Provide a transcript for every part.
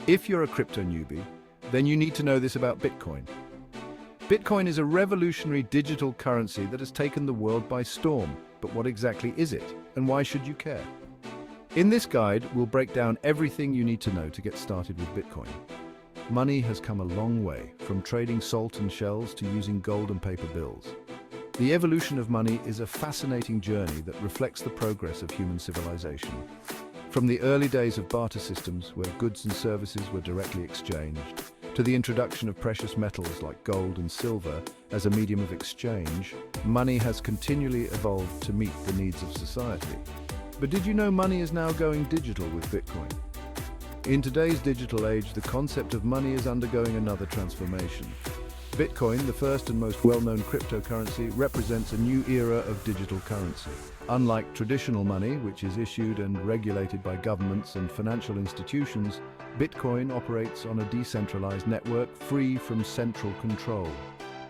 If you're a crypto newbie, then you need to know this about Bitcoin. Bitcoin is a revolutionary digital currency that has taken the world by storm. But what exactly is it, and why should you care? In this guide, we'll break down everything you need to know to get started with Bitcoin. Money has come a long way, from trading salt and shells to using gold and paper bills. The evolution of money is a fascinating journey that reflects the progress of human civilization. From the early days of barter systems, where goods and services were directly exchanged, to the introduction of precious metals like gold and silver as a medium of exchange, money has continually evolved to meet the needs of society. But did you know money is now going digital with Bitcoin? In today's digital age, the concept of money is undergoing another transformation. Bitcoin, the first and most well-known cryptocurrency, represents a new era of digital currency. Unlike traditional money, which is issued and regulated by governments and financial institutions, Bitcoin operates on a decentralized network free from central control.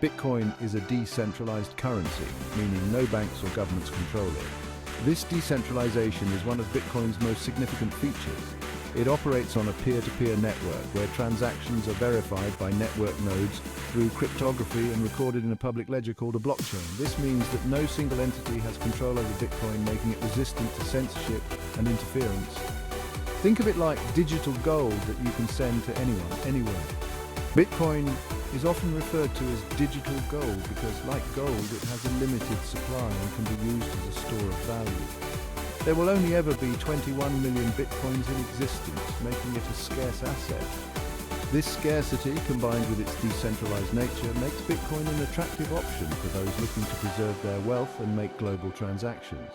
Bitcoin is a decentralized currency, meaning no banks or governments control it. This decentralization is one of Bitcoin's most significant features. It operates on a peer-to-peer network where transactions are verified by network nodes through cryptography and recorded in a public ledger called a blockchain. This means that no single entity has control over Bitcoin, making it resistant to censorship and interference. Think of it like digital gold that you can send to anyone, anywhere. Bitcoin is often referred to as digital gold because, like gold, it has a limited supply and can be used as a store of value. There will only ever be 21 million Bitcoins in existence, making it a scarce asset. This scarcity, combined with its decentralized nature, makes Bitcoin an attractive option for those looking to preserve their wealth and make global transactions.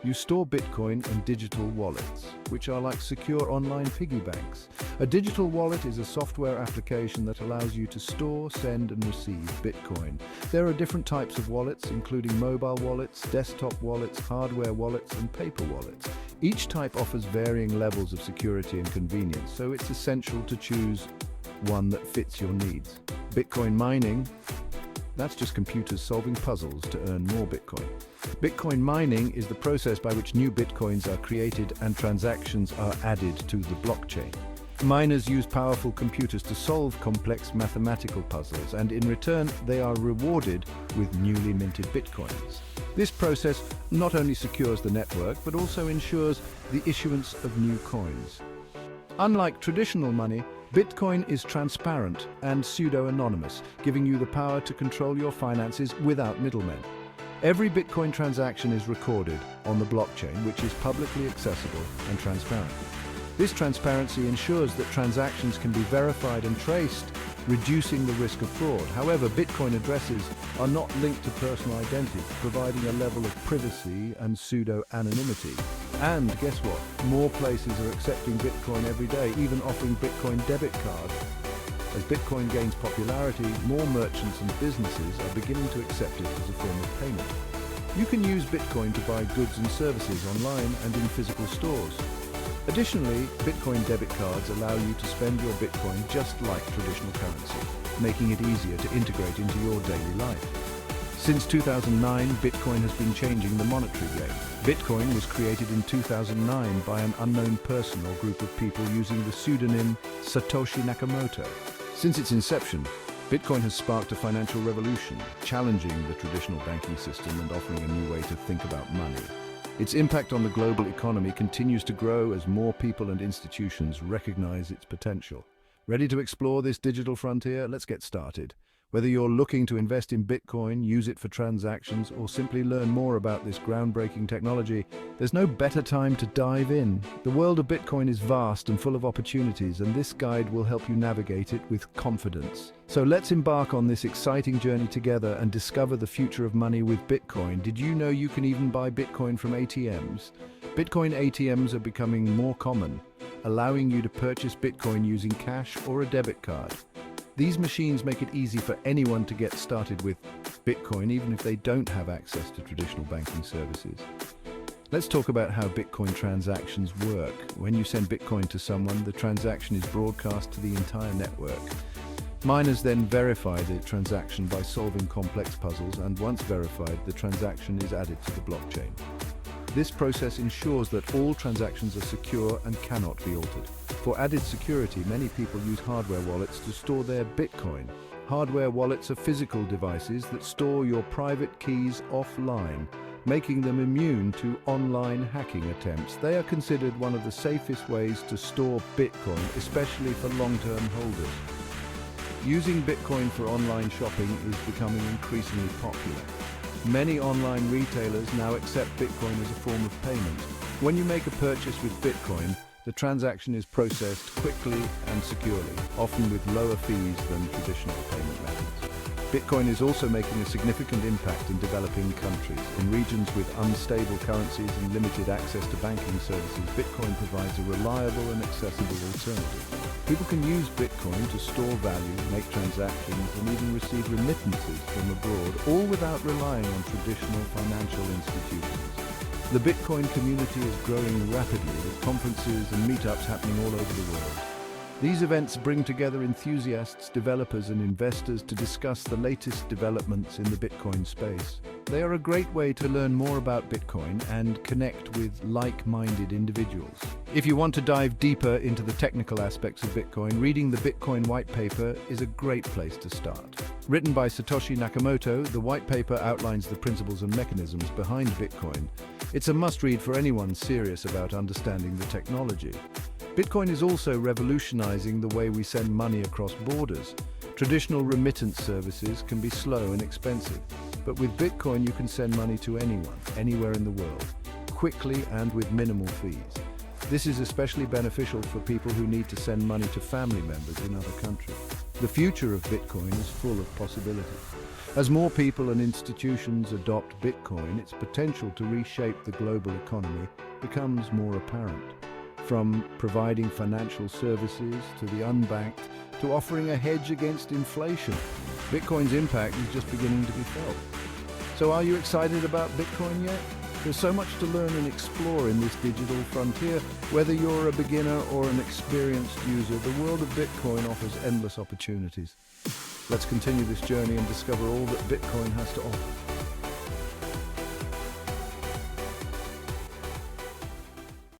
You store Bitcoin in digital wallets, which are like secure online piggy banks. A digital wallet is a software application that allows you to store, send, and receive Bitcoin. There are different types of wallets, including mobile wallets, desktop wallets, hardware wallets, and paper wallets. Each type offers varying levels of security and convenience, so it's essential to choose one that fits your needs. Bitcoin mining, that's just computers solving puzzles to earn more Bitcoin. Bitcoin mining is the process by which new Bitcoins are created and transactions are added to the blockchain. Miners use powerful computers to solve complex mathematical puzzles, and in return, they are rewarded with newly minted Bitcoins. This process not only secures the network, but also ensures the issuance of new coins. Unlike traditional money, Bitcoin is transparent and pseudo-anonymous, giving you the power to control your finances without middlemen. Every Bitcoin transaction is recorded on the blockchain, which is publicly accessible and transparent. This transparency ensures that transactions can be verified and traced, reducing the risk of fraud. However, Bitcoin addresses are not linked to personal identity, providing a level of privacy and pseudo-anonymity. And guess what? More places are accepting Bitcoin every day, even offering Bitcoin debit cards. As Bitcoin gains popularity, more merchants and businesses are beginning to accept it as a form of payment. You can use Bitcoin to buy goods and services online and in physical stores. Additionally, Bitcoin debit cards allow you to spend your Bitcoin just like traditional currency, making it easier to integrate into your daily life. Since 2009, Bitcoin has been changing the monetary game. Bitcoin was created in 2009 by an unknown person or group of people using the pseudonym Satoshi Nakamoto. Since its inception, Bitcoin has sparked a financial revolution, challenging the traditional banking system and offering a new way to think about money. Its impact on the global economy continues to grow as more people and institutions recognize its potential. Ready to explore this digital frontier? Let's get started. Whether you're looking to invest in Bitcoin, use it for transactions, or simply learn more about this groundbreaking technology, there's no better time to dive in. The world of Bitcoin is vast and full of opportunities, and this guide will help you navigate it with confidence. So let's embark on this exciting journey together and discover the future of money with Bitcoin. Did you know you can even buy Bitcoin from ATMs? Bitcoin ATMs are becoming more common, allowing you to purchase Bitcoin using cash or a debit card. These machines make it easy for anyone to get started with Bitcoin, even if they don't have access to traditional banking services. Let's talk about how Bitcoin transactions work. When you send Bitcoin to someone, the transaction is broadcast to the entire network. Miners then verify the transaction by solving complex puzzles, and once verified, the transaction is added to the blockchain. This process ensures that all transactions are secure and cannot be altered. For added security, many people use hardware wallets to store their Bitcoin. Hardware wallets are physical devices that store your private keys offline, making them immune to online hacking attempts. They are considered one of the safest ways to store Bitcoin, especially for long-term holders. Using Bitcoin for online shopping is becoming increasingly popular. Many online retailers now accept Bitcoin as a form of payment. When you make a purchase with Bitcoin, the transaction is processed quickly and securely, often with lower fees than traditional payment methods. Bitcoin is also making a significant impact in developing countries. In regions with unstable currencies and limited access to banking services, Bitcoin provides a reliable and accessible alternative. People can use Bitcoin to store value, make transactions, and even receive remittances from abroad, all without relying on traditional financial institutions. The Bitcoin community is growing rapidly, with conferences and meetups happening all over the world. These events bring together enthusiasts, developers, and investors to discuss the latest developments in the Bitcoin space. They are a great way to learn more about Bitcoin and connect with like-minded individuals. If you want to dive deeper into the technical aspects of Bitcoin, reading the Bitcoin white paper is a great place to start. Written by Satoshi Nakamoto, the white paper outlines the principles and mechanisms behind Bitcoin. It's a must-read for anyone serious about understanding the technology. Bitcoin is also revolutionizing the way we send money across borders. Traditional remittance services can be slow and expensive, but with Bitcoin you can send money to anyone, anywhere in the world, quickly and with minimal fees. This is especially beneficial for people who need to send money to family members in other countries. The future of Bitcoin is full of possibilities. As more people and institutions adopt Bitcoin, its potential to reshape the global economy becomes more apparent. From providing financial services to the unbanked, to offering a hedge against inflation, Bitcoin's impact is just beginning to be felt. So are you excited about Bitcoin yet? There's so much to learn and explore in this digital frontier. Whether you're a beginner or an experienced user, the world of Bitcoin offers endless opportunities. Let's continue this journey and discover all that Bitcoin has to offer.